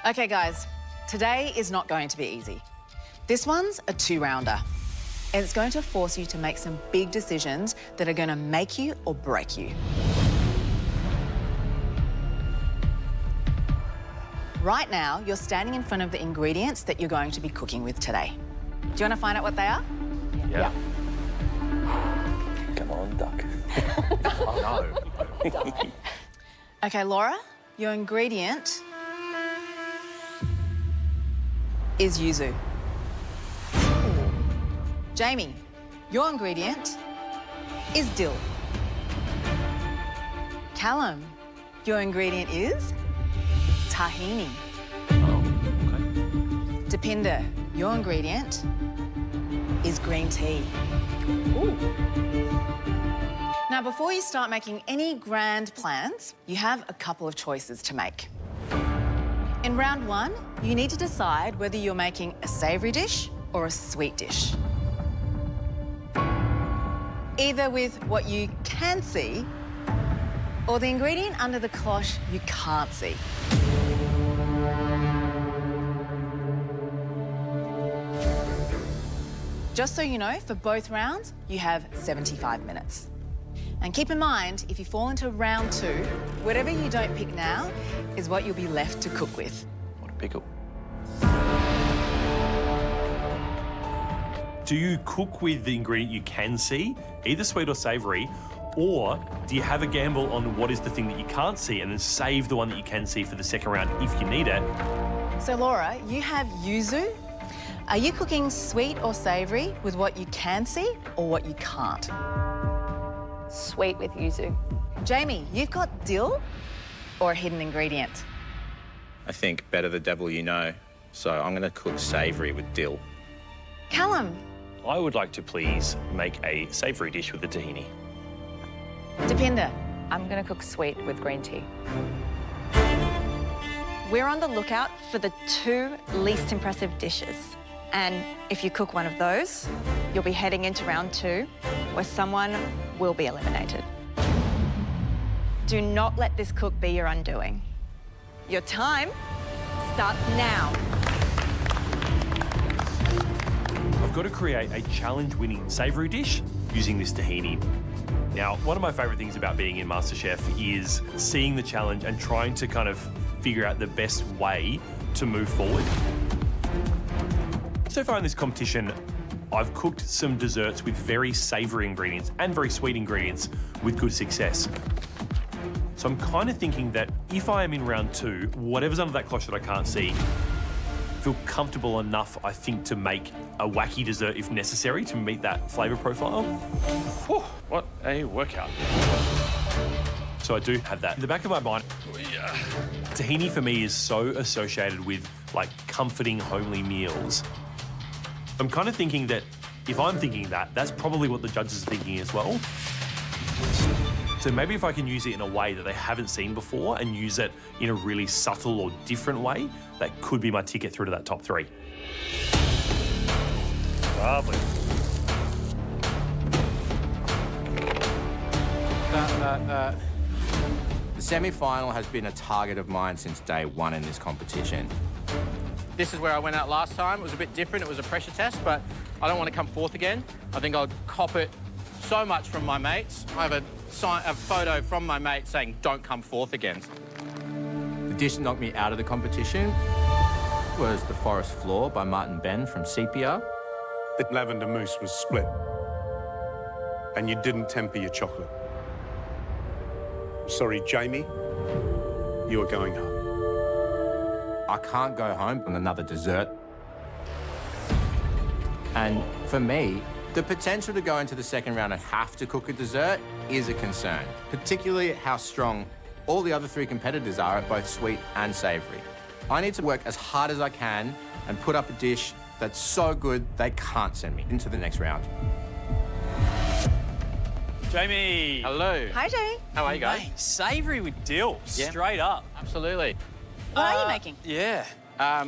Okay, guys, today is not going to be easy. This one's a two-rounder, and it's going to force you to make some big decisions that are going to make you or break you. Right now, you're standing in front of the ingredients that you're going to be cooking with today. Do you want to find out what they are? Yeah. Come on, duck. Oh, no. Okay, Laura, your ingredient is yuzu. Jamie, your ingredient is dill. Callum, your ingredient is tahini. Oh, okay. Deepinder, your ingredient is green tea. Ooh. Now, before you start making any grand plans, you have a couple of choices to make. In round one, you need to decide whether you're making a savoury dish or a sweet dish. Either with what you can see or the ingredient under the cloche you can't see. Just so you know, for both rounds, you have 75 minutes. And keep in mind, if you fall into round two, whatever you don't pick now is what you'll be left to cook with. What a pickle. Do you cook with the ingredient you can see, either sweet or savoury, or do you have a gamble on what is the thing that you can't see and then save the one that you can see for the second round if you need it? So, Laura, you have yuzu. Are you cooking sweet or savoury with what you can see or what you can't? Sweet with yuzu. Jamie, you've got dill or a hidden ingredient? I think better the devil you know, so I'm going to cook savoury with dill. Callum, I would like to please make a savoury dish with the tahini. Deepinder, I'm going to cook sweet with green tea. We're on the lookout for the two least impressive dishes. And if you cook one of those, you'll be heading into round two, where someone will be eliminated. Do not let this cook be your undoing. Your time starts now. I've got to create a challenge-winning savoury dish using this tahini. Now, one of my favourite things about being in MasterChef is seeing the challenge and trying to kind of figure out the best way to move forward. So far in this competition, I've cooked some desserts with very savoury ingredients and very sweet ingredients with good success. So I'm kind of thinking that if I am in round two, whatever's under that cloche that I can't see, feel comfortable enough, I think, to make a wacky dessert if necessary to meet that flavour profile. Whew, what a workout. So I do have that in the back of my mind. Tahini for me is so associated with like comforting homely meals. I'm kind of thinking that if I'm thinking that, that's probably what the judges are thinking as well. So maybe if I can use it in a way that they haven't seen before and use it in a really subtle or different way, that could be my ticket through to that top three. Lovely. The semi-final has been a target of mine since day one in this competition. This is where I went out last time. It was a bit different. It was a pressure test, but I don't want to come fourth again. I think I'll cop it so much from my mates. I have a photo from my mate saying, don't come fourth again. The dish that knocked me out of the competition was the Forest Floor by Martin Ben from Sepia. The lavender mousse was split, and you didn't temper your chocolate. Sorry, Jamie, you are going home. I can't go home on another dessert. And for me, the potential to go into the second round and have to cook a dessert is a concern, particularly how strong all the other three competitors are at both sweet and savoury. I need to work as hard as I can and put up a dish that's so good they can't send me into the next round. Jamie. Hello. Hi, Jamie. How are you guys? Mate, savoury with dill, straight up. Absolutely. what are you making? Yeah.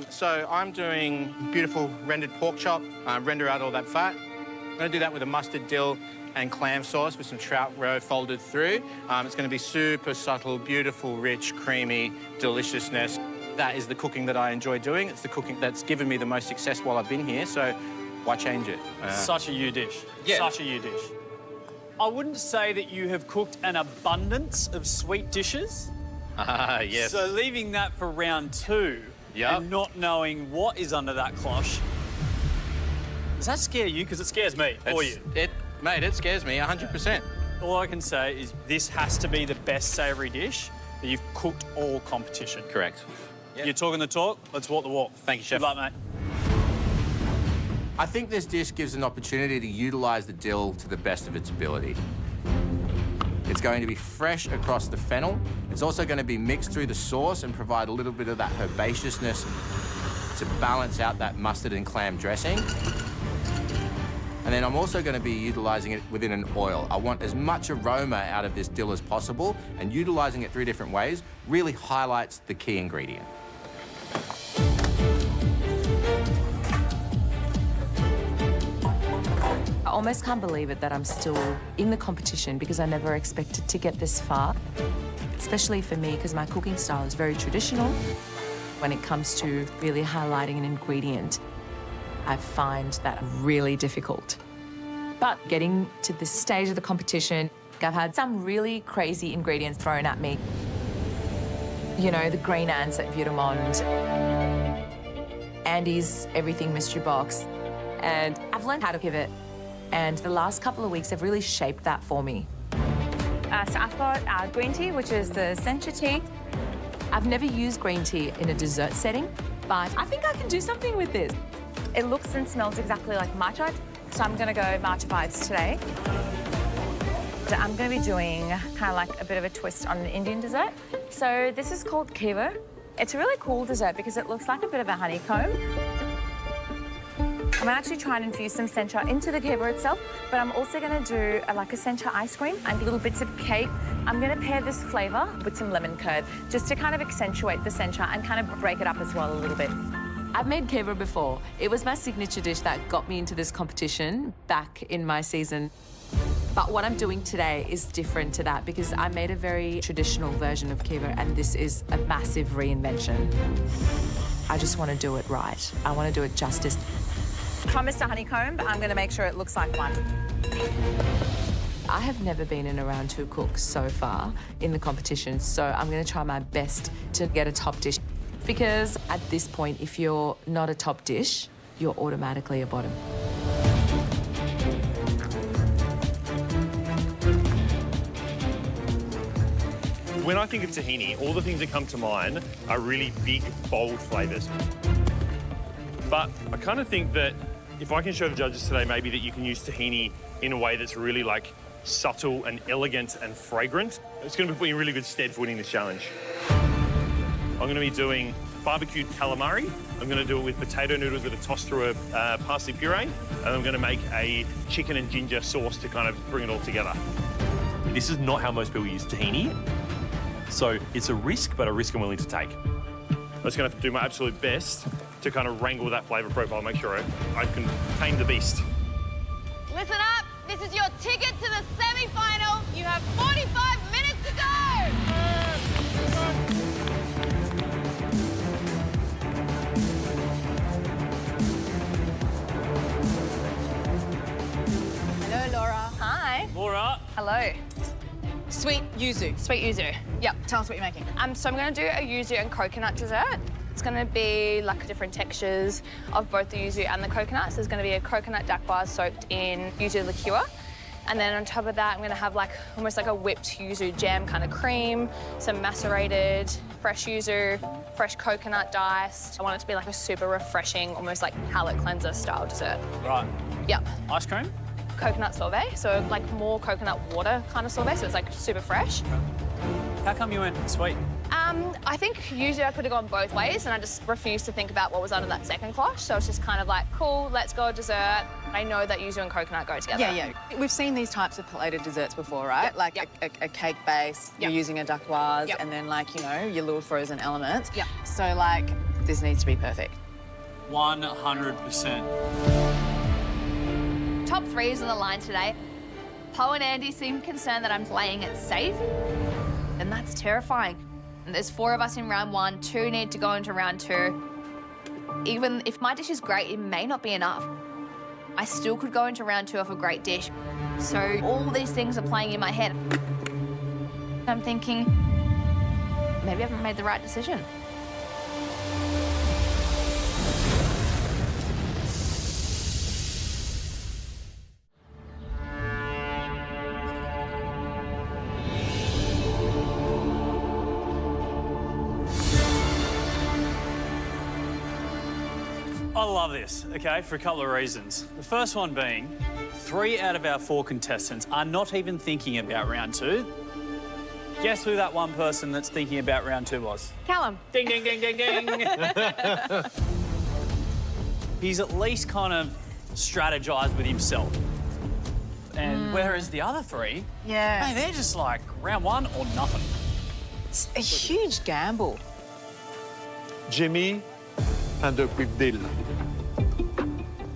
So I'm doing beautiful rendered pork chop, render out all that fat. I'm going to do that with a mustard, dill, and clam sauce with some trout roe folded through. It's going to be super subtle, beautiful, rich, creamy deliciousness. That is the cooking that I enjoy doing. It's the cooking that's given me the most success while I've been here, so why change it? Such a you dish. Yeah. Such a you dish. I wouldn't say that you have cooked an abundance of sweet dishes. Yes. So leaving that for round 2 and not knowing what is under that cloche, does that scare you? Because it scares me for you. Mate, it scares me 100%. All I can say is this has to be the best savoury dish that you've cooked all competition. Correct. Yep. You're talking the talk, let's walk the walk. Thank you, Chef. Good luck, mate. I think this dish gives an opportunity to utilise the dill to the best of its ability. It's going to be fresh across the fennel. It's also going to be mixed through the sauce and provide a little bit of that herbaceousness to balance out that mustard and clam dressing. And then I'm also going to be utilising it within an oil. I want as much aroma out of this dill as possible, and utilising it 3 different ways really highlights the key ingredient. I almost can't believe it that I'm still in the competition because I never expected to get this far, especially for me because my cooking style is very traditional. When it comes to really highlighting an ingredient, I find that really difficult. But getting to this stage of the competition, I've had some really crazy ingredients thrown at me. You know, the green ants at Vieux-du-Monde, Andy's Everything Mystery Box, and I've learned how to pivot. And the last couple of weeks have really shaped that for me. So I've got green tea, which is the sencha tea. I've never used green tea in a dessert setting, but I think I can do something with this. It looks and smells exactly like matcha, so I'm gonna go matcha vibes today. So I'm gonna be doing kind of like a bit of a twist on an Indian dessert. So this is called kever. It's a really cool dessert because it looks like a bit of a honeycomb. I'm gonna actually try and infuse some sencha into the kever itself, but I'm also gonna do like a sencha ice cream and little bits of cake. I'm gonna pair this flavour with some lemon curd just to kind of accentuate the sencha and kind of break it up as well a little bit. I've made kever before. It was my signature dish that got me into this competition back in my season. But what I'm doing today is different to that because I made a very traditional version of kever and this is a massive reinvention. I just want to do it right. I want to do it justice. Promised a honeycomb, but I'm going to make sure it looks like one. I have never been in a round 2 cook so far in the competition, so I'm going to try my best to get a top dish. Because at this point, if you're not a top dish, you're automatically a bottom. When I think of tahini, all the things that come to mind are really big, bold flavours. But I kind of think that if I can show the judges today maybe that you can use tahini in a way that's really like subtle and elegant and fragrant, it's going to be putting you in really good stead for winning this challenge. I'm going to be doing barbecued calamari. I'm going to do it with potato noodles with a toss through a parsley puree. And I'm going to make a chicken and ginger sauce to kind of bring it all together. This is not how most people use tahini. So it's a risk, but a risk I'm willing to take. I'm just going to do my absolute best to kind of wrangle that flavour profile, make sure I can tame the beast. Listen up, this is your ticket to the semi-final. You have 45 minutes to go. Hello, Laura. Hi. Laura. Hello. Sweet yuzu. Sweet yuzu. Yep. Tell us what you're making. So I'm going to do a yuzu and coconut dessert. It's going to be like different textures of both the yuzu and the coconut. So there's going to be a coconut dakwa soaked in yuzu liqueur. And then on top of that, I'm going to have like almost like a whipped yuzu jam kind of cream, some macerated fresh yuzu, fresh coconut diced. I want it to be like a super refreshing, almost like palate cleanser style dessert. Right. Yep. Ice cream? Coconut sorbet, so like more coconut water kind of sorbet, so it's like super fresh. How come you went sweet? I think usually I could have gone both ways and I just refused to think about what was under that second cloche. So it's just kind of like, cool, let's go dessert. I know that yuzu and coconut go together. Yeah. We've seen these types of plated desserts before, right? Yep. Like a cake base, you're using a dacquoise, Yep. and then like, you know, your little frozen elements. Yep. So like, this needs to be perfect. 100%. Top 3 is on the line today. Poe and Andy seem concerned that I'm playing it safe, and that's terrifying. There's 4 of us in round 1, 2 need to go into round 2. Even if my dish is great, it may not be enough. I still could go into round 2 off a great dish. So all these things are playing in my head. I'm thinking, maybe I haven't made the right decision. I love this, okay, for a couple of reasons. The first one being, 3 out of our 4 contestants are not even thinking about round 2. Guess who that one person that's thinking about round 2 was? Callum. Ding, ding, ding, ding, ding. He's at least kind of strategized with himself. And whereas the other 3, Yeah. hey, they're just like round 1 or nothing. It's a huge gamble. Jimmy and a quick deal.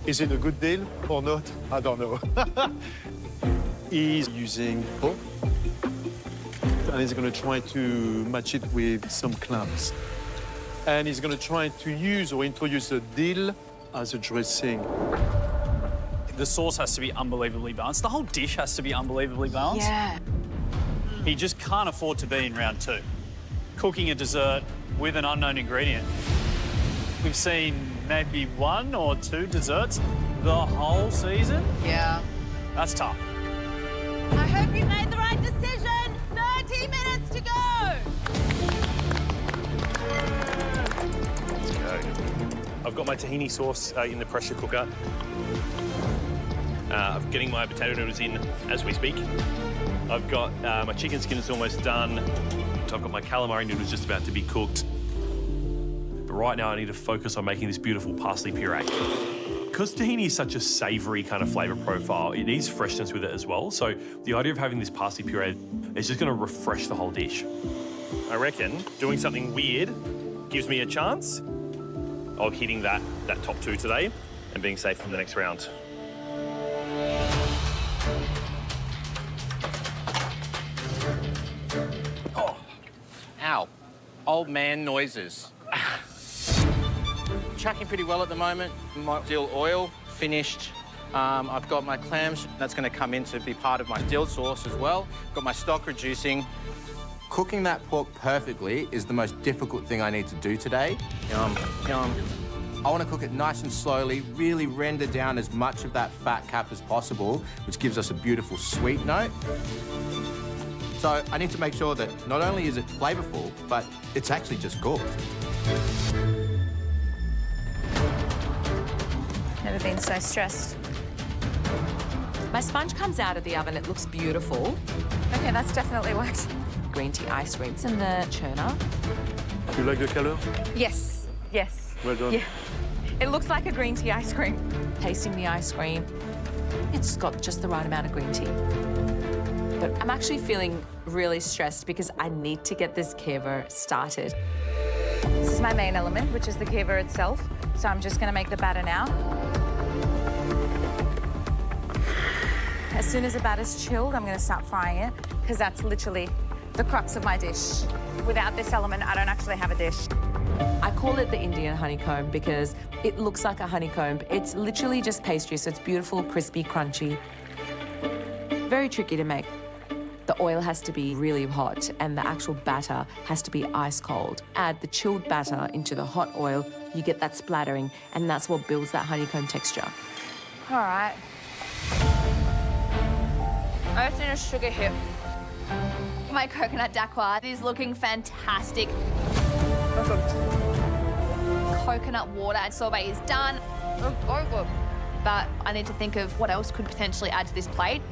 Is it a good deal or not? I don't know. He's using pork, and he's going to try to match it with some clams. And he's going to try to use or introduce the dill as a dressing. The sauce has to be unbelievably balanced. The whole dish has to be unbelievably balanced. Yeah. He just can't afford to be in round 2. Cooking a dessert with an unknown ingredient. We've seen maybe 1 or 2 desserts the whole season. Yeah. That's tough. I hope you made the right decision. 30 minutes to go. Let's go. I've got my tahini sauce in the pressure cooker. I'm getting my potato noodles in as we speak. I've got my chicken skin is almost done. I've got my calamari noodles just about to be cooked. But right now I need to focus on making this beautiful parsley puree. Because tahini is such a savoury kind of flavour profile, it needs freshness with it as well. So the idea of having this parsley puree is just going to refresh the whole dish. I reckon doing something weird gives me a chance of hitting that top 2 today and being safe for the next round. Oh, ow. Old man noises. Tracking pretty well at the moment. My dill oil finished. I've got my clams. That's going to come in to be part of my dill sauce as well. Got my stock reducing. Cooking that pork perfectly is the most difficult thing I need to do today. Yum, yum. I want to cook it nice and slowly, really render down as much of that fat cap as possible, which gives us a beautiful sweet note. So I need to make sure that not only is it flavourful, but it's actually just cooked. Never been so stressed. My sponge comes out of the oven. It looks beautiful. Okay, that's definitely worked. Green tea ice creams in the churner. You like the colour? Yes, yes. Well done. Yeah. It looks like a green tea ice cream. Tasting the ice cream. It's got just the right amount of green tea. But I'm actually feeling really stressed because I need to get this kever started. This is my main element, which is the kever itself. So I'm just going to make the batter now. As soon as the batter's chilled, I'm going to start frying it because that's literally the crux of my dish. Without this element, I don't actually have a dish. I call it the Indian honeycomb because it looks like a honeycomb. It's literally just pastry, so it's beautiful, crispy, crunchy. Very tricky to make. The oil has to be really hot and the actual batter has to be ice cold. Add the chilled batter into the hot oil, you get that splattering, and that's what builds that honeycomb texture. All right. I just need a sugar hit. My coconut dacquoise is looking fantastic. Coconut water and sorbet is done. Oh, good. But I need to think of what else could potentially add to this plate,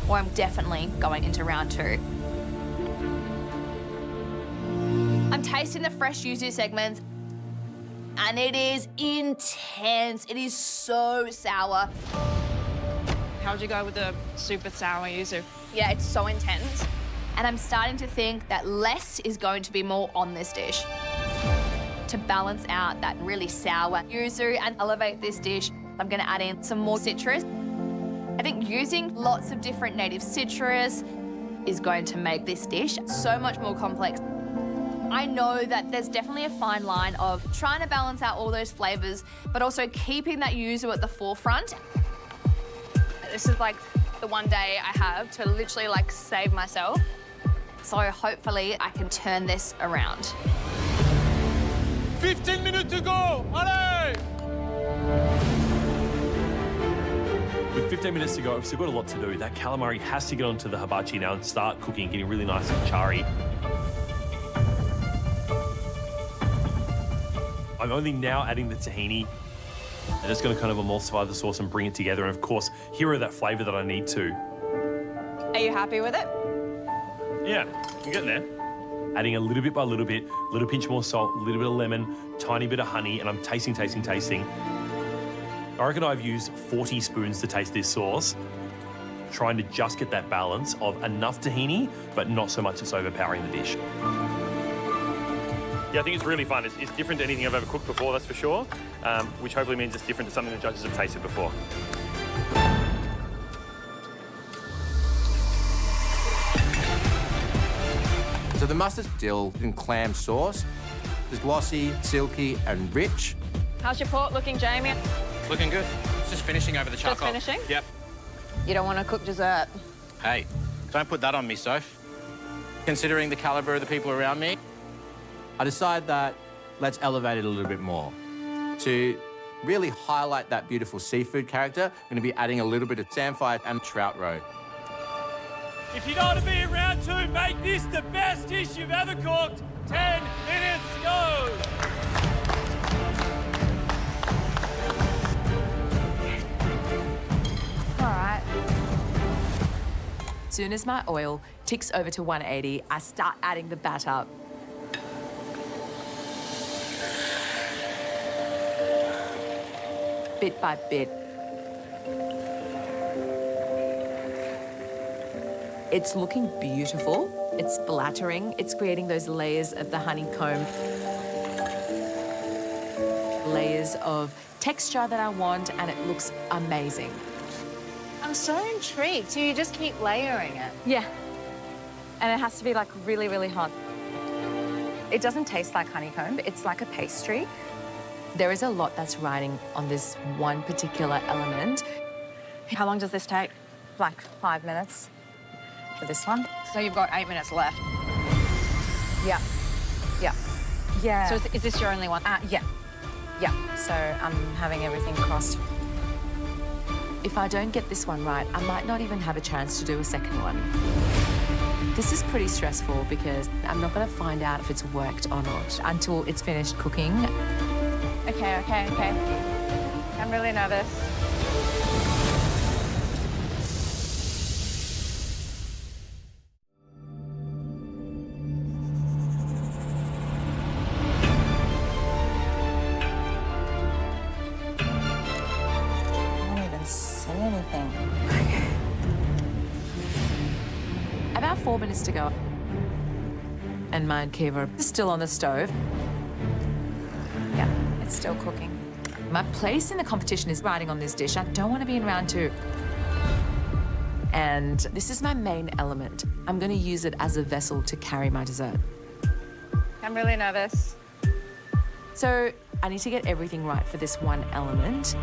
or I'm definitely going into round 2. I'm tasting the fresh yuzu segments, and it is intense. It is so sour. How'd you go with the super sour yuzu? Yeah, it's so intense. And I'm starting to think that less is going to be more on this dish to balance out that really sour yuzu and elevate this dish. I'm going to add in some more citrus. I think using lots of different native citrus is going to make this dish so much more complex. I know that there's definitely a fine line of trying to balance out all those flavours, but also keeping that yuzu at the forefront. This is like the one day I have to literally like save myself. So hopefully I can turn this around. 15 minutes to go! Allez! With 15 minutes to go, I've still got a lot to do. That calamari has to get onto the hibachi now and start cooking, getting really nice and charry. I'm only now adding the tahini. And it's going to kind of emulsify the sauce and bring it together. And of course, hero that flavour that I need to. Are you happy with it? Yeah, I'm getting there. Adding a little bit by little bit, a little pinch more salt, a little bit of lemon, tiny bit of honey, and I'm tasting. I reckon I've used 40 spoons to taste this sauce, trying to just get that balance of enough tahini, but not so much it's overpowering the dish. Yeah, I think it's really fun. It's different to anything I've ever cooked before, that's for sure, which hopefully means it's different to something the judges have tasted before. So the mustard dill and clam sauce is glossy, silky, and rich. How's your pork looking, Jamie? Looking good. It's just finishing over the charcoal. Just finishing? Yep. You don't want to cook dessert. Hey, don't put that on me, Soph. Considering the calibre of the people around me, I decide that let's elevate it a little bit more. To really highlight that beautiful seafood character, I'm going to be adding a little bit of samphire and trout roe. If you don't want to be in round 2, make this the best dish you've ever cooked. 10 minutes, go! All right. As soon as my oil ticks over to 180, I start adding the batter. Bit by bit. It's looking beautiful. It's splattering. It's creating those layers of the honeycomb. Layers of texture that I want, and it looks amazing. I'm so intrigued. So you just keep layering it? Yeah. And it has to be like really, really hot. It doesn't taste like honeycomb. It's like a pastry. There is a lot that's riding on this one particular element. How long does this take? Like 5 minutes for this one. So you've got 8 minutes left. Yeah. Yeah. Yeah. So is this your only one? Yeah. Yeah. So I'm having everything crossed. If I don't get this one right, I might not even have a chance to do a second one. This is pretty stressful because I'm not going to find out if it's worked or not until it's finished cooking. Okay. I'm really nervous. About 4 minutes to go. And my kiva is still on the stove. Yeah, it's still cooking. My place in the competition is riding on this dish. I don't want to be in round 2. And this is my main element. I'm going to use it as a vessel to carry my dessert. I'm really nervous. So I need to get everything right for this one element.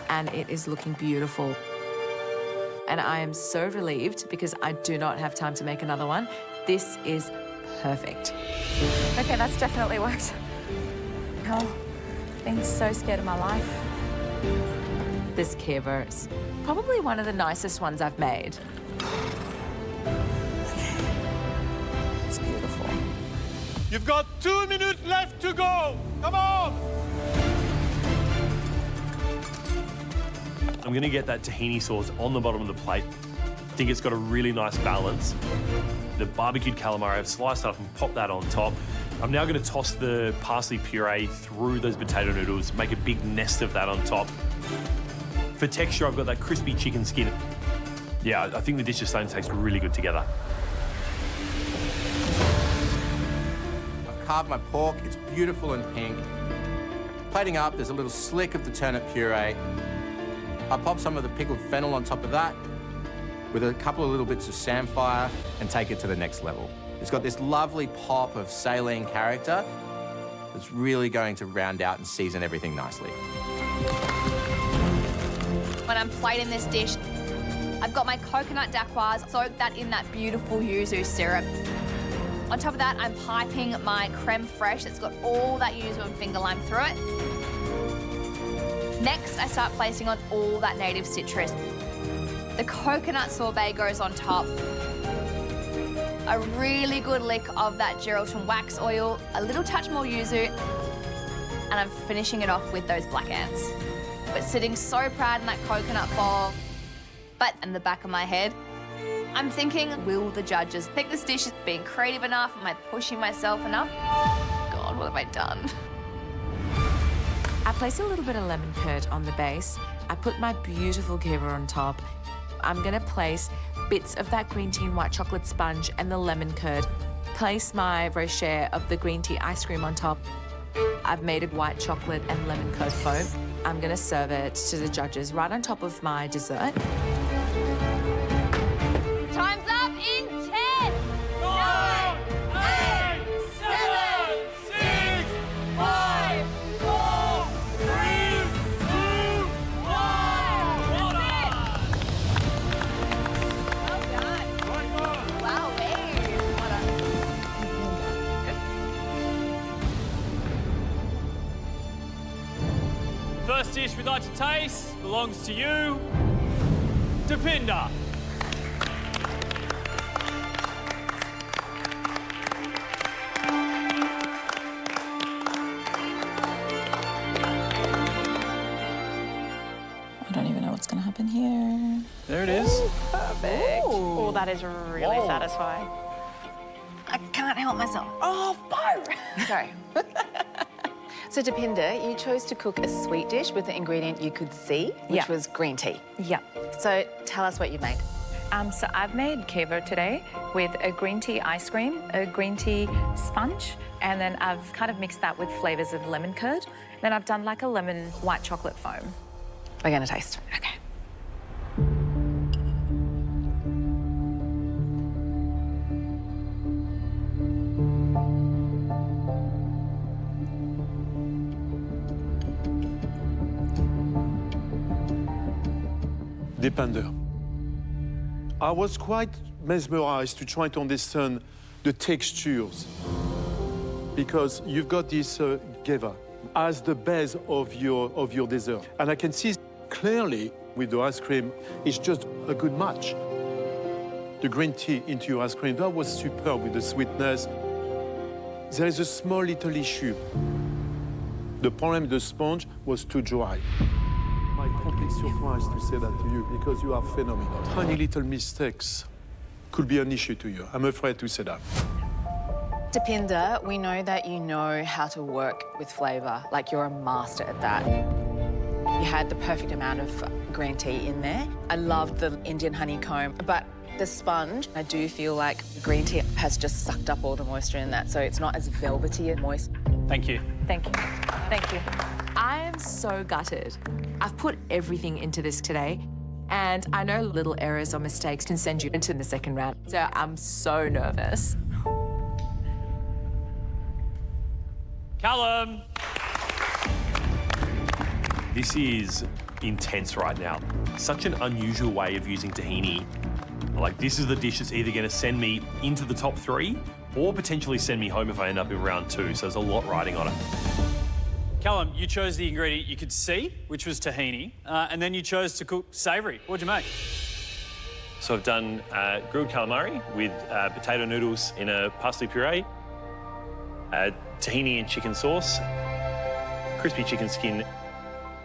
And it is looking beautiful. And I am so relieved because I do not have time to make another one. This is perfect. Okay, that's definitely worked. Oh, I've been so scared of my life. This kiva is probably one of the nicest ones I've made. It's beautiful. You've got 2 minutes left to go. Come on. I'm going to get that tahini sauce on the bottom of the plate. I think it's got a really nice balance. The barbecued calamari, I've sliced up and popped that on top. I'm now going to toss the parsley puree through those potato noodles, make a big nest of that on top. For texture, I've got that crispy chicken skin. Yeah, I think the dish is starting to taste really good together. I've carved my pork. It's beautiful and pink. Plating up, there's a little slick of the turnip puree. I pop some of the pickled fennel on top of that. with a couple of little bits of samphire and take it to the next level. It's got this lovely pop of saline character that's really going to round out and season everything nicely. When I'm plating this dish, I've got my coconut dacquoise, soaked that in that beautiful yuzu syrup. On top of that, I'm piping my creme fraiche that's got all that yuzu and finger lime through it. Next, I start placing on all that native citrus. The coconut sorbet goes on top. A really good lick of that Geraldton wax oil, a little touch more yuzu, and I'm finishing it off with those black ants. But sitting so proud in that coconut bowl. But in the back of my head, I'm thinking, will the judges pick this dish as being creative enough? Am I pushing myself enough? God, what have I done? I place a little bit of lemon curd on the base. I put my beautiful kiver on top. I'm gonna place bits of that green tea and white chocolate sponge and the lemon curd. Place my rocher of the green tea ice cream on top. I've made a white chocolate and lemon curd foam. I'm gonna serve it to the judges right on top of my dessert. Time's up in 10, 9, 8, 7, 6, 5, 4, 3, 2, 1. Well done. Wow, babe. Well done. Good. First dish we'd like to taste belongs to you, Depinder. I don't even know what's going to happen here. There it is. Perfect. Oh, that is really Whoa. satisfying. I can't help myself. Oh, fire! Sorry. So, Depinder, you chose to cook a sweet dish with the ingredient you could see, which Yeah. was green tea. Yeah. So, tell us what you made. So I've made kever today with a green tea ice cream, a green tea sponge, and then I've kind of mixed that with flavours of lemon curd. Then I've done like a lemon white chocolate foam. We're going to taste. Okay. Depinder. I was quite mesmerized to try to understand the textures because you've got this geva as the base of your dessert. And I can see clearly with the ice cream, it's just a good match. The green tea into your ice cream, that was superb with the sweetness. There is a small little issue. The problem with the sponge was too dry. I'm completely surprised to say that to you because you are phenomenal. Tiny little mistakes could be an issue to you. I'm afraid to say that. Depinder, we know that you know how to work with flavour, like you're a master at that. You had the perfect amount of green tea in there. I loved the Indian honeycomb, but the sponge, I do feel like green tea has just sucked up all the moisture in that, so it's not as velvety and moist. Thank you. Thank you. Thank you. I am so gutted. I've put everything into this today, and I know little errors or mistakes can send you into the second round, so I'm so nervous. Callum. This is intense right now. Such an unusual way of using tahini. Like, this is the dish that's either going to send me into the top 3 or potentially send me home if I end up in round 2, so there's a lot riding on it. Callum, you chose the ingredient you could see, which was tahini, and then you chose to cook savoury. What'd you make? So I've done grilled calamari with potato noodles in a parsley puree, tahini and chicken sauce, crispy chicken skin,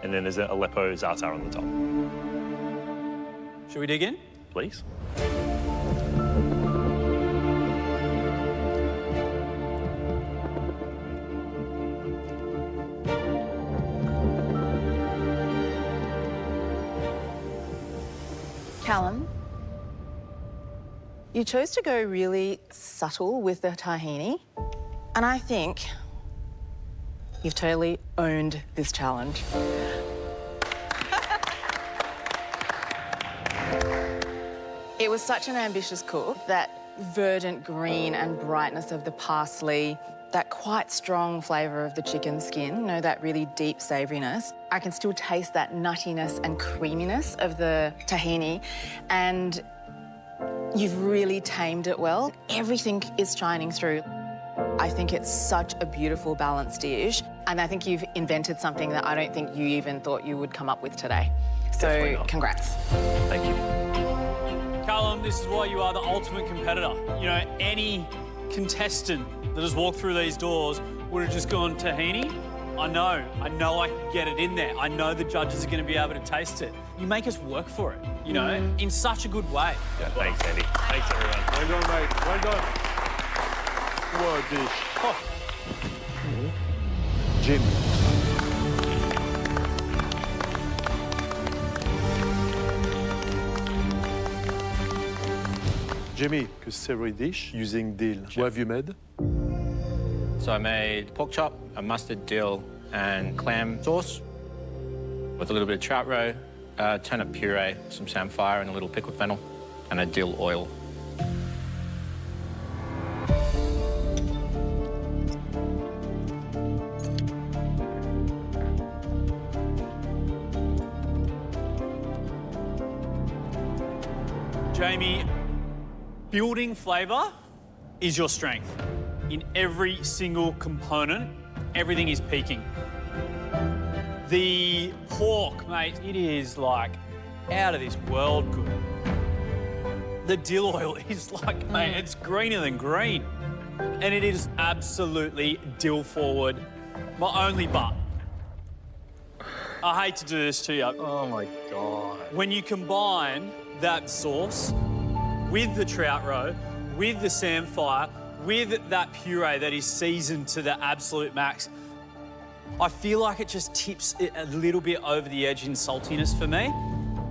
and then there's an Aleppo za'atar on the top. Should we dig in? Please. Callum, you chose to go really subtle with the tahini, and I think you've totally owned this challenge. It was such an ambitious cook. That verdant green and brightness of the parsley, that quite strong flavour of the chicken skin, you know, that really deep savouriness. I can still taste that nuttiness and creaminess of the tahini, and you've really tamed it well. Everything is shining through. I think it's such a beautiful, balanced dish, and I think you've invented something that I don't think you even thought you would come up with today. Definitely So, not. congrats. Thank you. Callum, this is why you are the ultimate competitor. You know, any contestant that has walked through these doors would have just gone tahini. I know I can get it in there. I know the judges are going to be able to taste it. You make us work for it, you know, in such a good way. Yeah, thanks, Andy. Thanks, everyone. Well done, mate. Well done. What a dish. Oh. Jim. Jimmy, a savory dish using dill. What have you made? So I made pork chop, a mustard, dill, and clam sauce with a little bit of trout roe, turnip puree, some samphire, and a little pickled fennel, and a dill oil. Jamie, building flavour is your strength. In every single component, everything is peaking. The pork, mate, it is like out of this world good. The dill oil is like, mate, it's greener than green. And it is absolutely dill forward. My only but. I hate to do this to you. Oh my God. When you combine that sauce with the trout roe, with the samphire, with that puree that is seasoned to the absolute max, I feel like it just tips it a little bit over the edge in saltiness for me.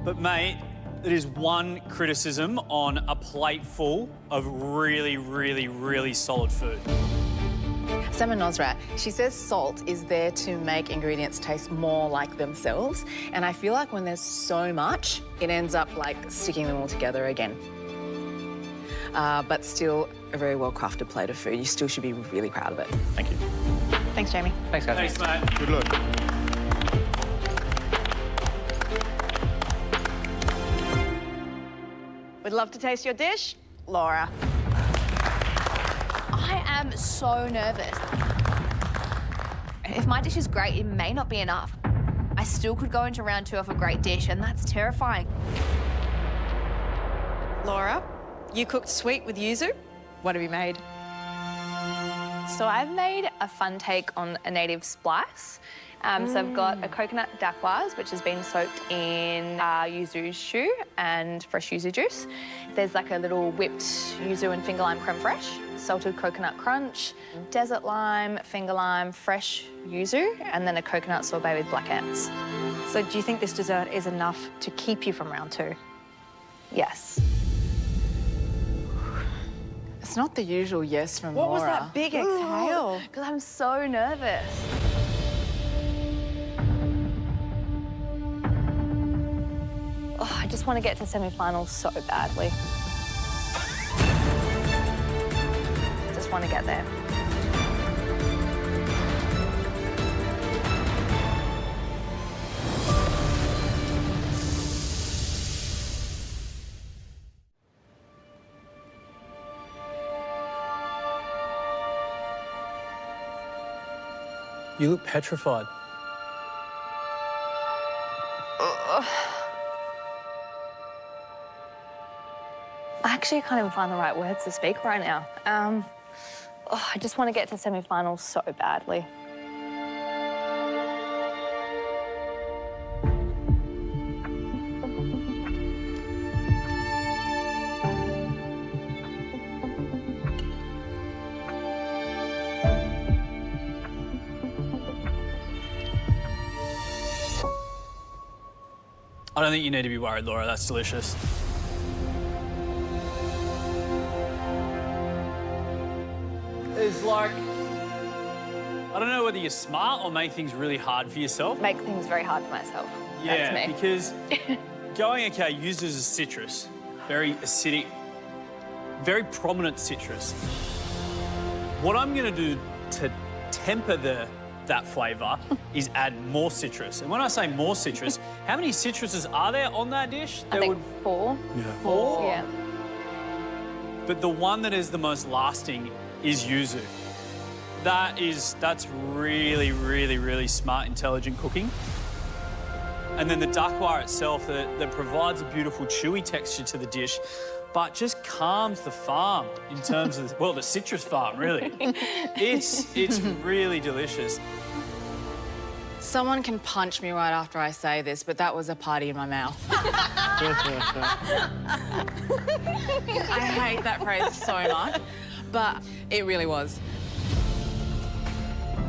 But mate, it is one criticism on a plate full of really, really, really solid food. Sama Nosrat, she says salt is there to make ingredients taste more like themselves, and I feel like when there's so much, it ends up like sticking them all together again. But still a very well-crafted plate of food. You still should be really proud of it. Thank you. Thanks, Jamie. Thanks, guys. Thanks, mate. Good luck. Would love to taste your dish, Laura. I am so nervous. If my dish is great, it may not be enough. I still could go into round 2 of a great dish, and that's terrifying. Laura, you cooked sweet with yuzu. What have you made? So I've made a fun take on a native spice. So I've got a coconut daiquoise, which has been soaked in yuzu shu and fresh yuzu juice. There's like a little whipped yuzu and finger lime creme fraiche, salted coconut crunch, desert lime, finger lime, fresh yuzu, and then a coconut sorbet with black ants. So do you think this dessert is enough to keep you from round 2? Yes. It's not the usual yes from What Laura. was that big exhale? Because I'm so nervous. Oh, I just want to get to semi-finals so badly. Just want to get there. You look petrified. I actually can't even find the right words to speak right now. I just want to get to semi-finals so badly. I don't think you need to be worried, Laura. That's delicious. It's like, I don't know whether you're smart or make things really hard for yourself. Make things very hard for myself. Yeah, That's me. because going, okay, used as a citrus, very acidic, very prominent citrus. What I'm going to do to temper that flavour is add more citrus. And when I say more citrus, how many citruses are there on that dish? I think 4. Yeah. 4? Yeah. But the one that is the most lasting is yuzu. That's really, really, really smart, intelligent cooking. And then the duckwire itself that provides a beautiful chewy texture to the dish, but just calms the farm in terms of, well, the citrus farm, really. It's really delicious. Someone can punch me right after I say this, but that was a party in my mouth. I hate that phrase so much, but it really was.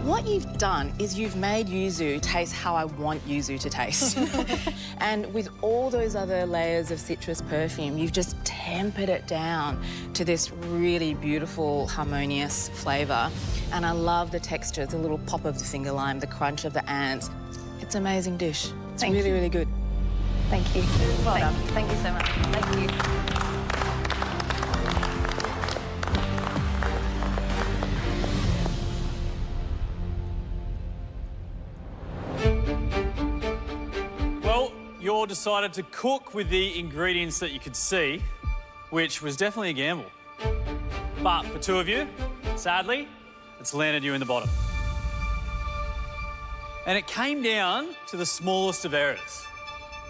What you've done is you've made yuzu taste how I want yuzu to taste. And with all those other layers of citrus perfume, you've just tempered it down to this really beautiful, harmonious flavour. And I love the texture, the little pop of the finger lime, the crunch of the ants. It's an amazing dish. It's really, really good. Thank you. Well done. Thank you so much. Thank you. Well, you all decided to cook with the ingredients that you could see, which was definitely a gamble. But for 2 of you, sadly, it's landed you in the bottom. And it came down to the smallest of errors.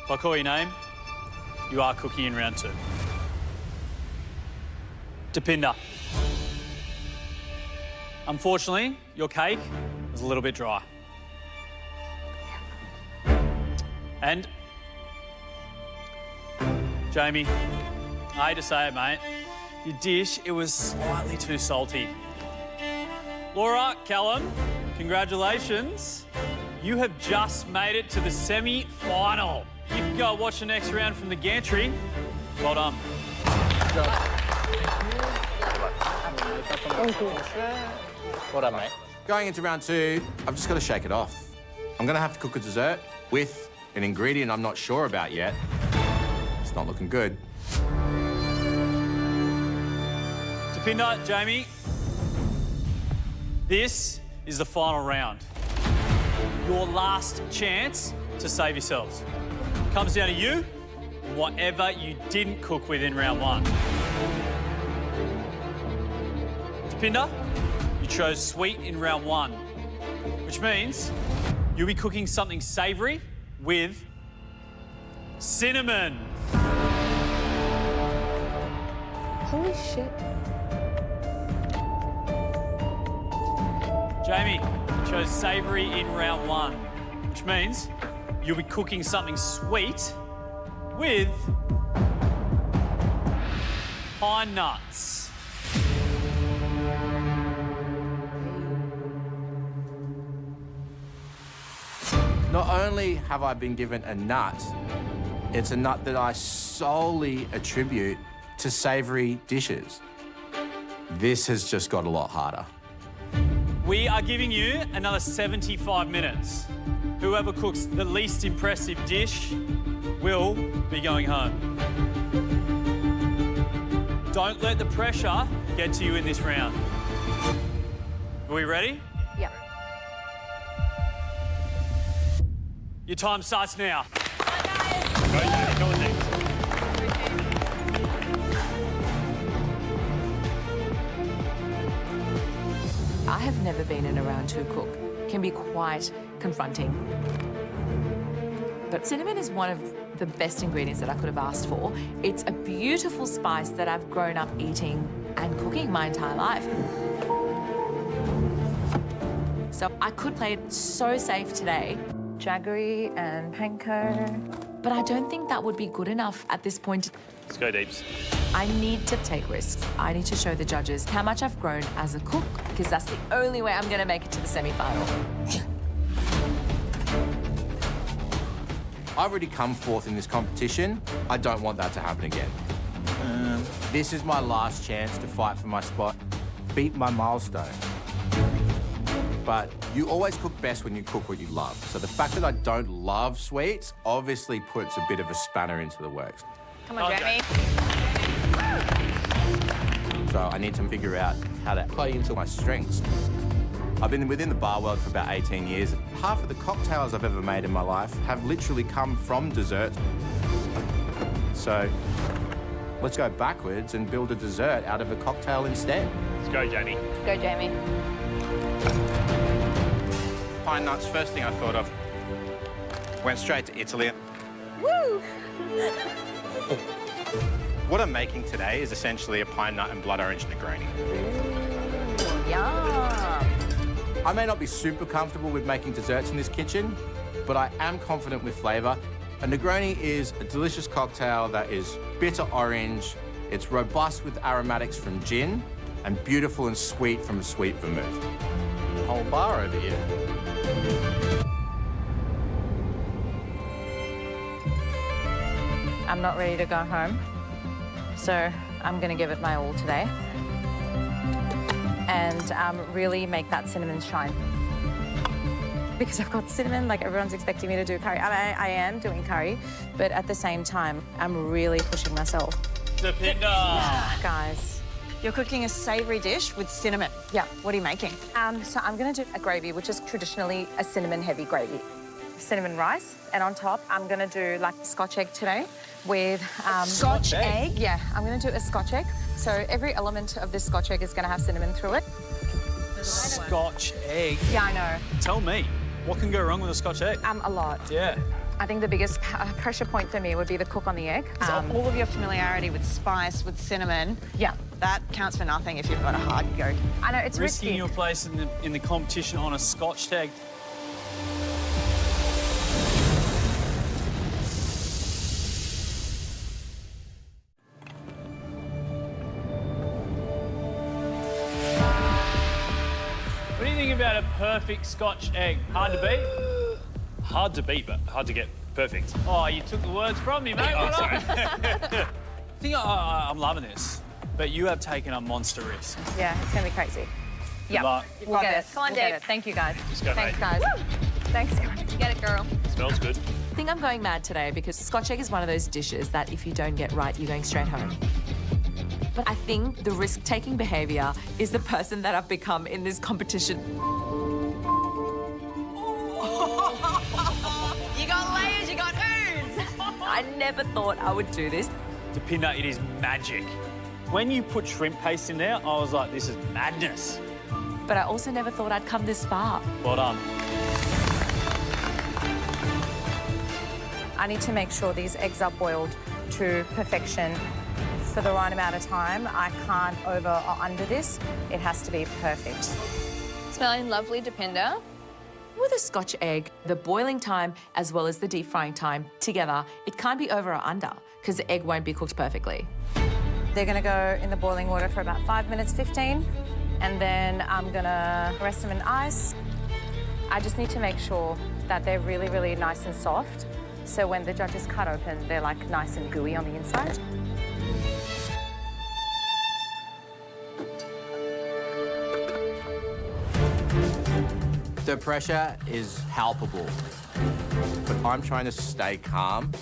If I call your name, you are cooking in round 2. Deepinder. Unfortunately, your cake was a little bit dry. And Jamie, I hate to say it, mate, your dish, it was slightly too salty. Laura, Callum, congratulations. You have just made it to the semi-final. You can go watch the next round from the gantry. Well done. Well done, mate. Going into round 2, I've just got to shake it off. I'm going to have to cook a dessert with an ingredient I'm not sure about yet. It's not looking good. Deepinder, Jamie, this is the final round. Your last chance to save yourselves. Comes down to you and whatever you didn't cook with in round 1. Deepinder, you chose sweet in round 1, which means you'll be cooking something savoury with cinnamon. Holy shit. Jamie, you chose savoury in round 1, which means you'll be cooking something sweet with pine nuts. Not only have I been given a nut, it's a nut that I solely attribute to savoury dishes. This has just got a lot harder. We are giving you another 75 minutes. Whoever cooks the least impressive dish will be going home. Don't let the pressure get to you in this round. Are we ready? Yep. Your time starts now. I have never been in a round 2 cook. It can be quite confronting. But cinnamon is one of the best ingredients that I could have asked for. It's a beautiful spice that I've grown up eating and cooking my entire life. So I could play it so safe today. Jaggery and panko. But I don't think that would be good enough at this point. Let's go, Deeps. I need to take risks. I need to show the judges how much I've grown as a cook, because that's the only way I'm going to make it to the semi-final. I've already come 4th in this competition. I don't want that to happen again. This is my last chance to fight for my spot, beat my milestone. But you always cook best when you cook what you love. So the fact that I don't love sweets obviously puts a bit of a spanner into the works. Come on, Okay. Jamie. So I need to figure out how to play into my strengths. I've been within the bar world for about 18 years. Half of the cocktails I've ever made in my life have literally come from dessert. So let's go backwards and build a dessert out of a cocktail instead. Let's go, Jamie. Go, Jamie. Pine nuts, first thing I thought of. Went straight to Italy. Woo! What I'm making today is essentially a pine nut and blood orange Negroni. Yum. I may not be super comfortable with making desserts in this kitchen, but I am confident with flavour. A Negroni is a delicious cocktail that is bitter orange, it's robust with aromatics from gin, and beautiful and sweet from a sweet vermouth. Whole bar over here. I'm not ready to go home, so I'm going to give it my all today and really make that cinnamon shine. Because I've got cinnamon, like everyone's expecting me to do curry. I am doing curry, but at the same time, I'm really pushing myself. Depinder. Guys. You're cooking a savoury dish with cinnamon. Yeah. What are you making? So I'm going to do a gravy, which is traditionally a cinnamon-heavy gravy. Cinnamon rice, and on top, I'm going to do like Scotch egg today with... Scotch egg? Yeah, I'm going to do a Scotch egg. So every element of this Scotch egg is going to have cinnamon through it. Scotch egg. Yeah, I know. Tell me, what can go wrong with a Scotch egg? A lot. Yeah. I think the biggest pressure point for me would be the cook on the egg. All of your familiarity with spice, with cinnamon, Yeah. that counts for nothing if you've got a hard yolk. I know, it's Risking risky. your place in the competition on a Scotch egg. What do you think about a perfect Scotch egg? Hard to beat? Hard to beat, but hard to get perfect. Oh, you took the words from me, mate. Oh, sorry. I think I'm loving this, but you have taken a monster risk. Yeah, it's going to be crazy. Yeah, luck. we'll get it. Come on, We'll get Dave. it. Thank you, guys. Just go, Thanks, mate. guys. Thanks, guys. Get it, girl. Smells good. I think I'm going mad today because Scotch egg is one of those dishes that if you don't get right, you're going straight home. But I think the risk-taking behaviour is the person that I've become in this competition. You got layers, you got ooze. I never thought I would do this. Depinder, it is magic. When you put shrimp paste in there, I was like, this is madness. But I also never thought I'd come this far. Well done. I need to make sure these eggs are boiled to perfection for the right amount of time. I can't over or under this. It has to be perfect. Smelling lovely, Depinder. With a Scotch egg, the boiling time as well as the deep frying time together, it can't be over or under because the egg won't be cooked perfectly. They're going to go in the boiling water for about 5 minutes, 15, and then I'm going to rest them in ice. I just need to make sure that they're really, really nice and soft. So when the judges cut open, they're like nice and gooey on the inside. The pressure is palpable, but I'm trying to stay calm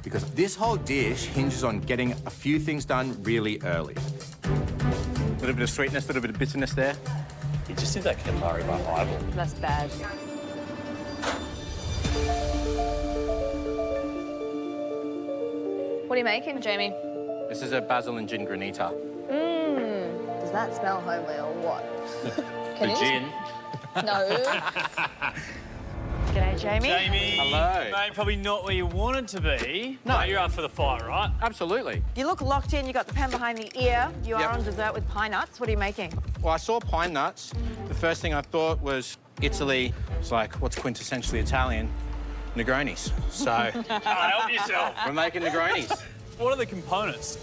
because this whole dish hinges on getting a few things done really early. A little bit of sweetness, a little bit of bitterness there. You just did that Campari by eyeball. That's bad. What are you making, Jamie? This is a basil and gin granita. Does that smell homely or what? Can The you? gin. No. G'day, Jamie. Jamie. Hello. Mate, probably not where you wanted to be. No. But you're up for the fight, right? Absolutely. You look locked in, you got the pen behind the ear. You Yep. are on dessert with pine nuts. What are you making? Well, I saw pine nuts. The first thing I thought was Italy. It's like, what's quintessentially Italian? Negronis. So Help yourself. we're making Negronis. What are the components?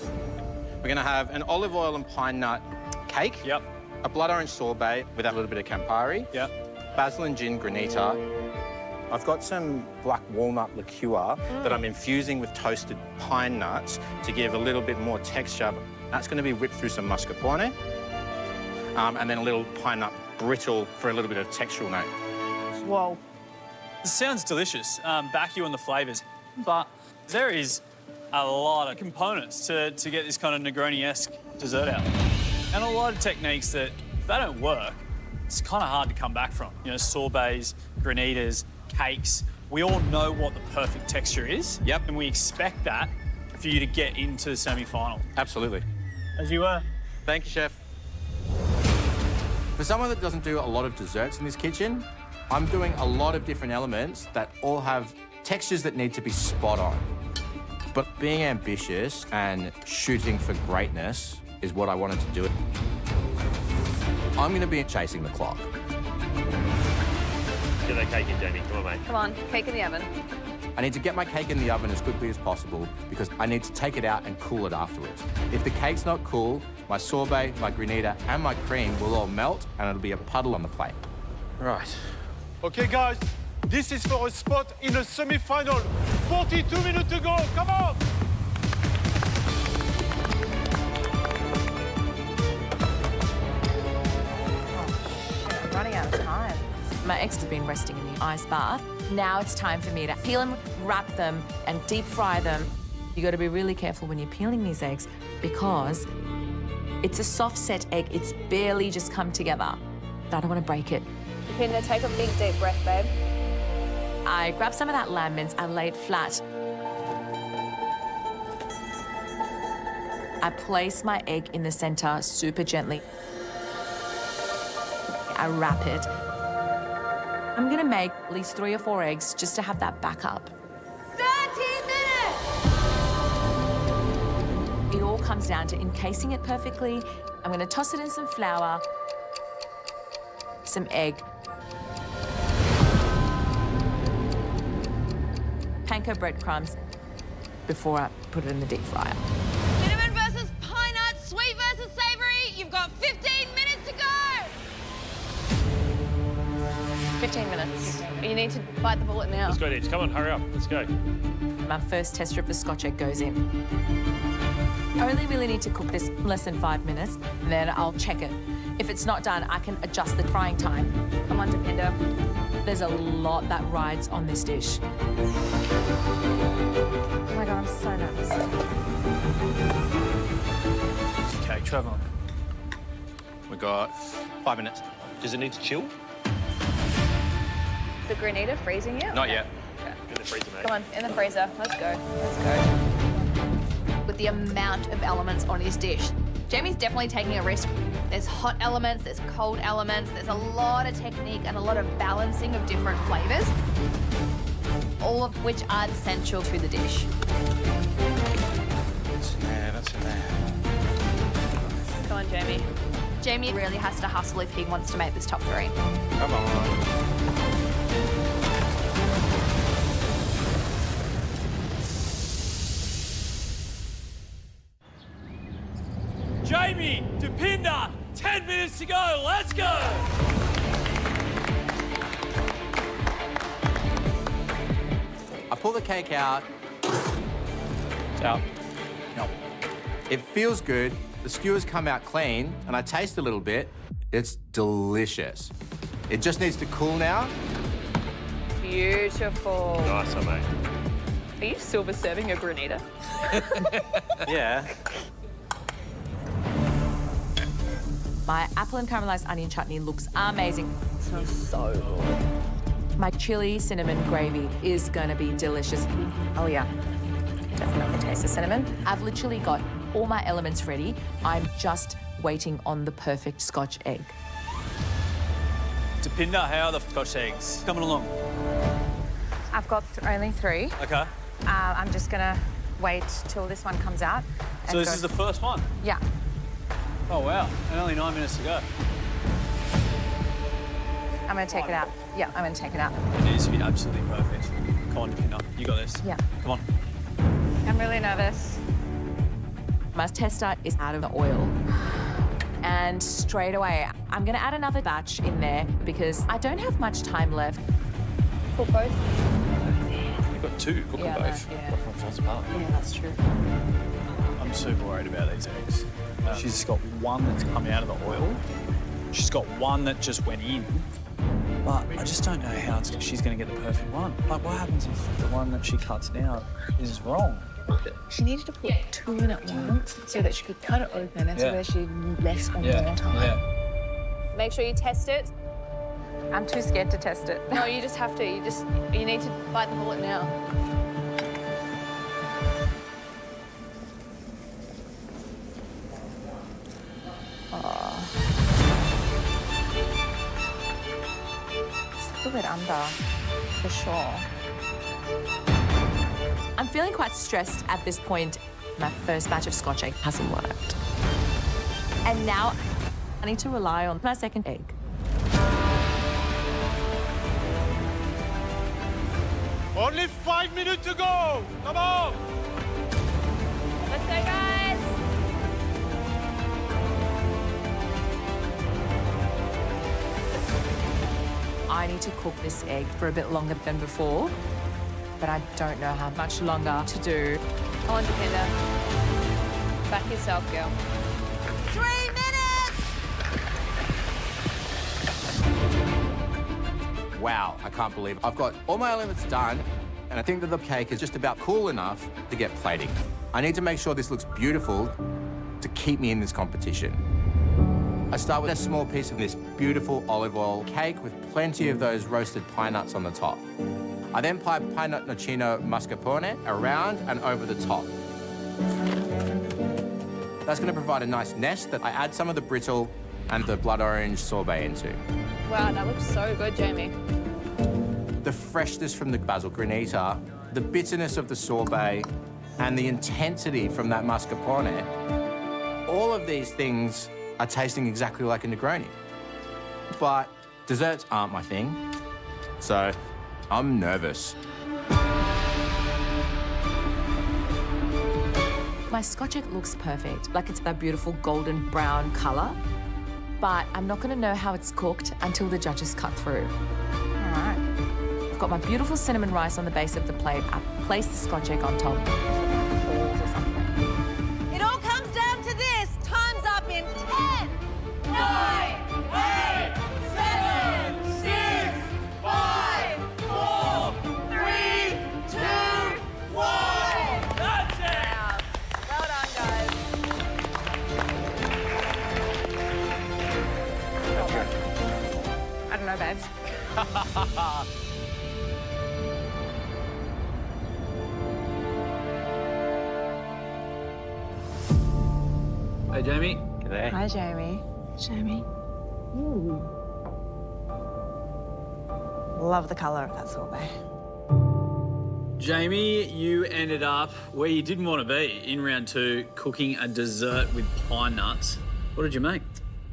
We're going to have an olive oil and pine nut cake. Yep. A blood orange sorbet with a little bit of Campari. Yep. Basil and gin granita. I've got some black walnut liqueur that I'm infusing with toasted pine nuts to give a little bit more texture. That's going to be whipped through some mascarpone. And then a little pine nut brittle for a little bit of textural note. Whoa. This sounds delicious. Back you on the flavours. But there is a lot of components to get this kind of Negroni-esque dessert out. And a lot of techniques that, if they don't work, it's kind of hard to come back from. You know, sorbets, granitas, cakes. We all know what the perfect texture is. Yep. And we expect that for you to get into the semi-final. Absolutely. As you were. Thank you, Chef. For someone that doesn't do a lot of desserts in this kitchen, I'm doing a lot of different elements that all have textures that need to be spot on. But being ambitious and shooting for greatness is what I wanted to do. I'm going to be chasing the clock. Get that cake in, Jamie. Come on, mate. Come on, cake in the oven. I need to get my cake in the oven as quickly as possible because I need to take it out and cool it afterwards. If the cake's not cool, my sorbet, my granita, and my cream will all melt and it'll be a puddle on the plate. Right. Okay, guys, this is for a spot in the semi-final. 42 minutes to go. Come on! I'm running out of time. My eggs have been resting in the ice bath. Now it's time for me to peel them, wrap them, and deep fry them. You got to be really careful when you're peeling these eggs because it's a soft set egg. It's barely just come together. I don't want to break it. Pinda, take a big deep breath, babe. I grab some of that lamb mince, I lay it flat. I place my egg in the center super gently. I wrap it. I'm gonna make at least 3 or 4 eggs just to have that backup. 30 minutes! It all comes down to encasing it perfectly. I'm gonna toss it in some flour, some egg, panko breadcrumbs before I put it in the deep fryer. Cinnamon versus pine nut, sweet versus savoury. You've got 15 minutes to go. 15 minutes. You need to bite the bullet now. Let's go, Deeds. Come on, hurry up. Let's go. My first tester of the Scotch egg goes in. I only really need to cook this less than 5 minutes, and then I'll check it. If it's not done, I can adjust the frying time. Come on, Depinder. There's a lot that rides on this dish. Oh my God, I'm so nervous. Okay, Trevor. We got 5 minutes. Does it need to chill? Is the granita freezing yet? Not yet. In the freezer, mate. Come on, in the freezer. Let's go. Let's go. With the amount of elements on his dish, Jamie's definitely taking a risk. There's hot elements, there's cold elements, there's a lot of technique and a lot of balancing of different flavours, all of which are essential to the dish. That's in there, that's in there. Come on, Jamie. Jamie really has to hustle if he wants to make this top 3. Come on. Jamie, Depinder, 10 minutes to go. Let's go. I pull the cake out. It's out. No. It feels good. The skewers come out clean, and I taste a little bit. It's delicious. It just needs to cool now. Beautiful. Nice, mate. Are you silver serving your granita? Yeah. My apple and caramelized onion chutney looks amazing. It smells so good. My chili cinnamon gravy is gonna be delicious. Oh, yeah. Definitely taste the cinnamon. I've literally got all my elements ready. I'm just waiting on the perfect Scotch egg. Depinder, how are the Scotch eggs coming along? I've got only 3. Okay. I'm just gonna wait till this one comes out. So this is the first one? Yeah. Oh, wow. And only 9 minutes to go. I'm gonna take it out. Yeah, I'm gonna take it out. It needs to be absolutely perfect. Come on, Depinder. You got this. Yeah. Come on. I'm really nervous. My tester is out of the oil. And straight away, I'm gonna add another batch in there because I don't have much time left. Cook both. You've got 2. Cook them both. Yeah, that's true. I'm super worried about these eggs. She's got one that's coming out of the oil. She's got one that just went in. But I just don't know how she's going to get the perfect one. Like, what happens if the one that she cuts out is wrong? She needed to put 2 in at once so that she could cut it open and so that she had less or more time. Make sure you test it. I'm too scared to test it. No, you just have to. You need to bite the bullet now. It's a little bit under, for sure. I'm feeling quite stressed at this point. My first batch of Scotch egg hasn't worked. And now I need to rely on my second egg. Only 5 minutes to go! Come on! Let's go, guys. I need to cook this egg for a bit longer than before, but I don't know how much longer to do. Come on, Jacinda. Back yourself, girl. 3 minutes! Wow, I can't believe it. I've got all my elements done, and I think that the cake is just about cool enough to get plating. I need to make sure this looks beautiful to keep me in this competition. I start with a small piece of this beautiful olive oil cake with plenty of those roasted pine nuts on the top. I then apply pine nut nocino mascarpone around and over the top. That's going to provide a nice nest that I add some of the brittle and the blood orange sorbet into. Wow, that looks so good, Jamie. The freshness from the basil granita, the bitterness of the sorbet, and the intensity from that mascarpone, all of these things are tasting exactly like a Negroni. But desserts aren't my thing, so I'm nervous. My Scotch egg looks perfect, like it's that beautiful golden brown colour, but I'm not going to know how it's cooked until the judges cut through. All right. I've got my beautiful cinnamon rice on the base of the plate. I place the Scotch egg on top. Falls or something. It all comes down to this. Time's up in 10, 9, 8, 7, 6, 5, 4, 3, 2, 1. That's it! Well done, guys. I don't know, babes. Hey, Jamie. G'day. Hi, Jamie. Jamie. Love the colour of that sorbet. Jamie, you ended up where you didn't want to be in round 2, cooking a dessert with pine nuts. What did you make?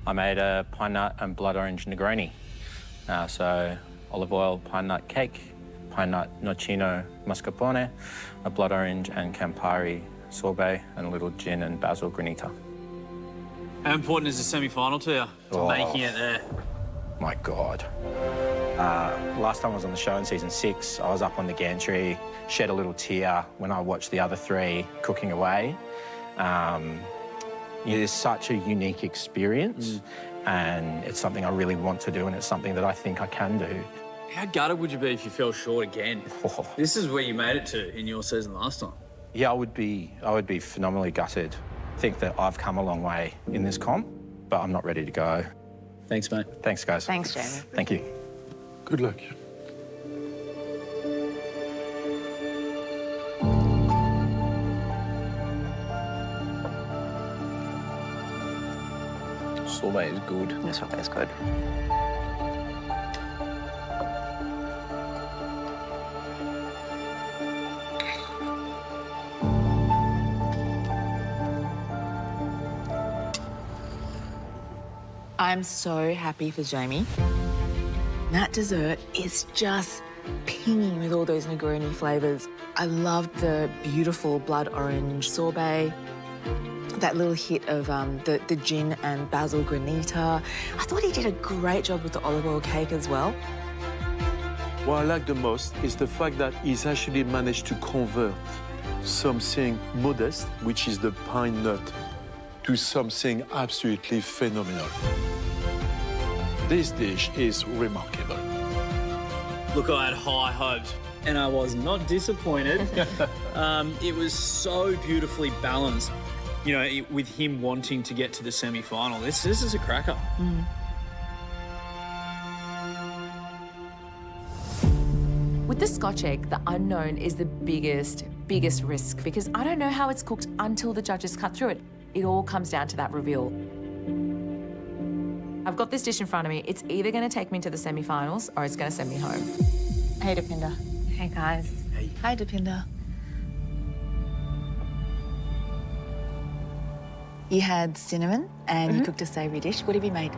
I made a pine nut and blood orange Negroni. So olive oil pine nut cake, pine nut nocino mascarpone, a blood orange and Campari sorbet, and a little gin and basil granita. How important is the semi-final to you? To making it there? My God. Last time I was on the show in season 6, I was up on the gantry, shed a little tear when I watched the other 3 cooking away. It is such a unique experience, and it's something I really want to do, and it's something that I think I can do. How gutted would you be if you fell short again? This is where you made it to in your season last time. Yeah, I would be phenomenally gutted. I think that I've come a long way in this comp, but I'm not ready to go. Thanks, mate. Thanks, guys. Thanks, Jamie. Thank you. Good luck. Sorbet is good. This sorbet is good. I'm so happy for Jamie. That dessert is just pinging with all those Negroni flavours. I loved the beautiful blood orange sorbet, that little hit of the gin and basil granita. I thought he did a great job with the olive oil cake as well. What I like the most is the fact that he's actually managed to convert something modest, which is the pine nut, to something absolutely phenomenal. This dish is remarkable. Look, I had high hopes. and I was not disappointed. It was so beautifully balanced, you know, with him wanting to get to the semi-final. This is a cracker. With the Scotch egg, the unknown is the biggest risk because I don't know how it's cooked until the judges cut through it. It all comes down to that reveal. I've got this dish in front of me. It's either going to take me to the semi-finals or it's going to send me home. Hey, Deepinder. Hey, guys. Hi, Deepinder. You had cinnamon and you cooked a savoury dish. What have you made?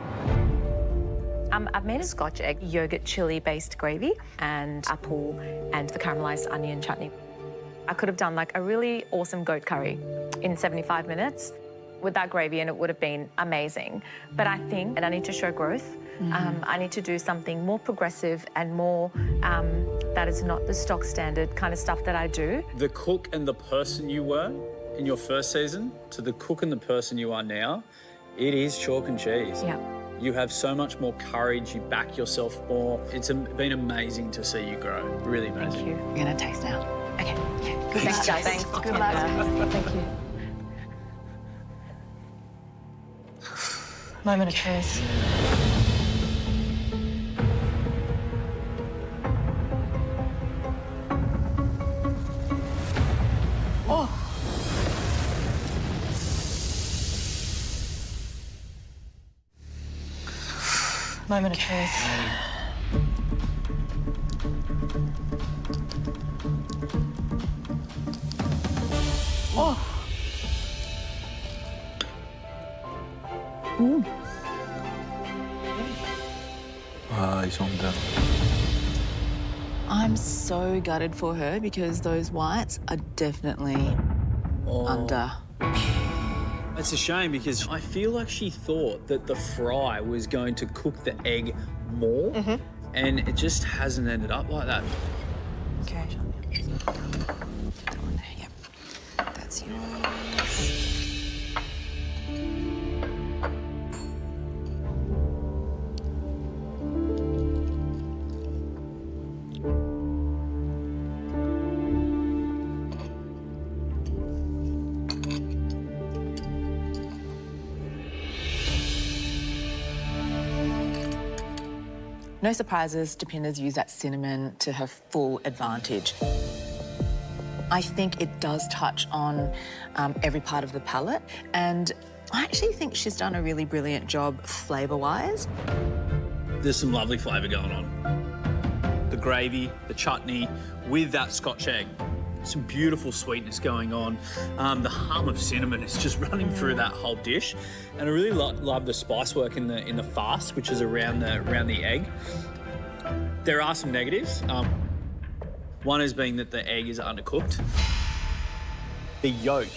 I've made a Scotch egg yogurt chili-based gravy and apple and the caramelised onion chutney. I could have done like a really awesome goat curry in 75 minutes with that gravy and it would have been amazing. But I think that I need to show growth. I need to do something more progressive and more that is not the stock standard kind of stuff that I do. The cook and the person you were in your first season to the cook and the person you are now, it is chalk and cheese. Yeah. You have so much more courage, you back yourself more. It's been amazing to see you grow, really amazing. Thank you. We're going to taste now. Okay. Good luck, guys. Thanks. Good luck. Thank you. Moment of truth. Moment of truth. Ah, ils sont dedans. I'm so gutted for her because those whites are definitely under. It's a shame because I feel like she thought that the fry was going to cook the egg more, and it just hasn't ended up like that. Okay. Yep. That's yours. No surprises, Deepinder's used that cinnamon to her full advantage. I think it does touch on every part of the palate, and I actually think she's done a really brilliant job flavour-wise. There's some lovely flavour going on. The gravy, the chutney, with that Scotch egg. Some beautiful sweetness going on. The hum of cinnamon is just running through that whole dish, and I really love the spice work in the farce, which is around the egg. There are some negatives. One is being that the egg is undercooked. The yolk,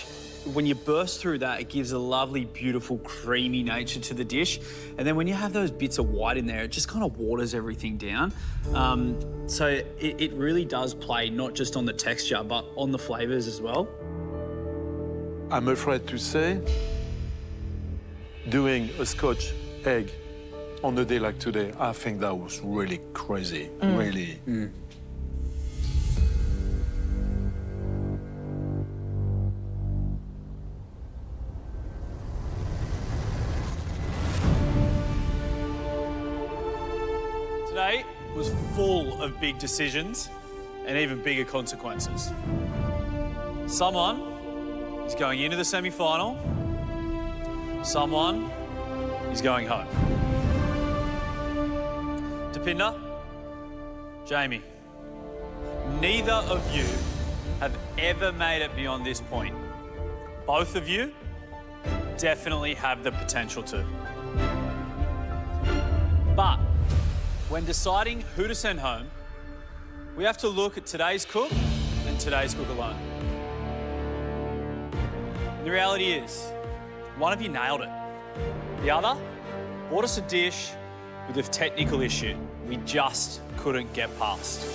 when you burst through that, it gives a lovely, beautiful, creamy nature to the dish. And then when you have those bits of white in there, it just kind of waters everything down. So it really does play not just on the texture, but on the flavours as well. I'm afraid to say, doing a Scotch egg on a day like today, I think that was really crazy, really. Today was full of big decisions and even bigger consequences. Someone is going into the semi-final. Someone is going home. Deepinder, Jamie, neither of you have ever made it beyond this point. Both of you definitely have the potential to. But when deciding who to send home, we have to look at today's cook and today's cook alone. And the reality is, one of you nailed it. The other brought us a dish with a technical issue we just couldn't get past.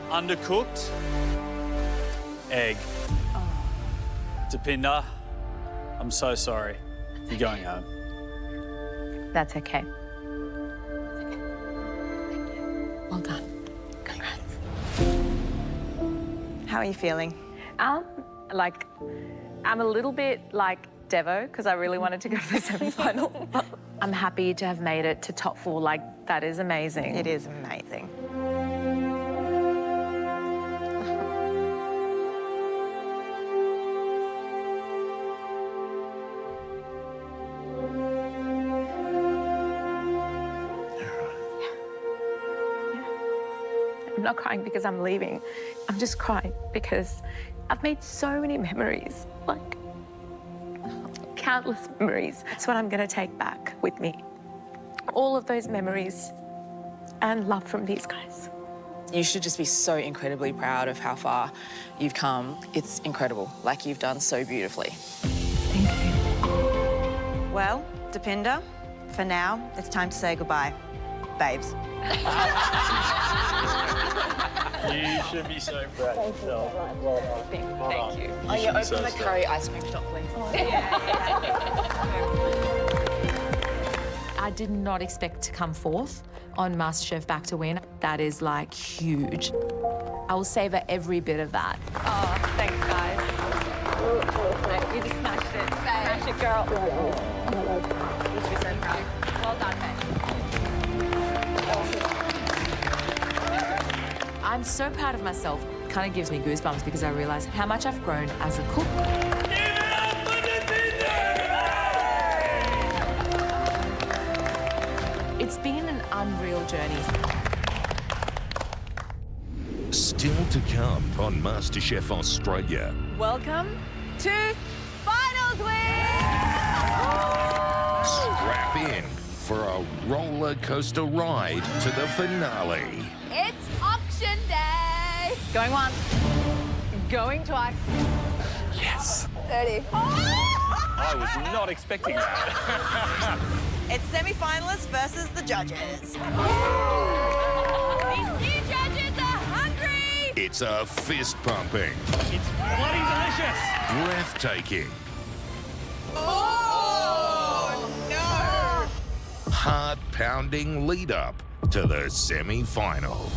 Undercooked egg. Deepinder, I'm so sorry. You're going home. That's okay. Well done. Congrats. How are you feeling? Like, I'm a little bit like Devo because I really wanted to go to the semi-final. But I'm happy to have made it to top 4. Like, that is amazing. It is amazing. I'm not crying because I'm leaving. I'm just crying because I've made so many memories, like countless memories. That's what I'm going to take back with me. All of those memories and love from these guys. You should just be so incredibly proud of how far you've come. It's incredible. Like, you've done so beautifully. Thank you. Well, Deepinder, for now, it's time to say goodbye. Babes. You should be so proud of yourself. Thank you. Oh, yeah, open the curry ice cream shop, please. I did not expect to come 4th on MasterChef Back to Win. That is, like, huge. I will savor every bit of that. Oh, thanks, guys. You just smashed it. Smash it, girl. You should be so proud. Well done, babe. I'm so proud of myself. Kind of gives me goosebumps because I realise how much I've grown as a cook. It's been an unreal journey. Still to come on MasterChef Australia. Welcome to Finals Week! Strap in for a roller coaster ride to the finale. It's auction day. Going once, going twice. Yes. 30. I was not expecting that. It's semi-finalists versus the judges. These new judges are hungry. It's a fist pumping, It's bloody delicious. breathtaking, No! heart-pounding lead up to the semi-final.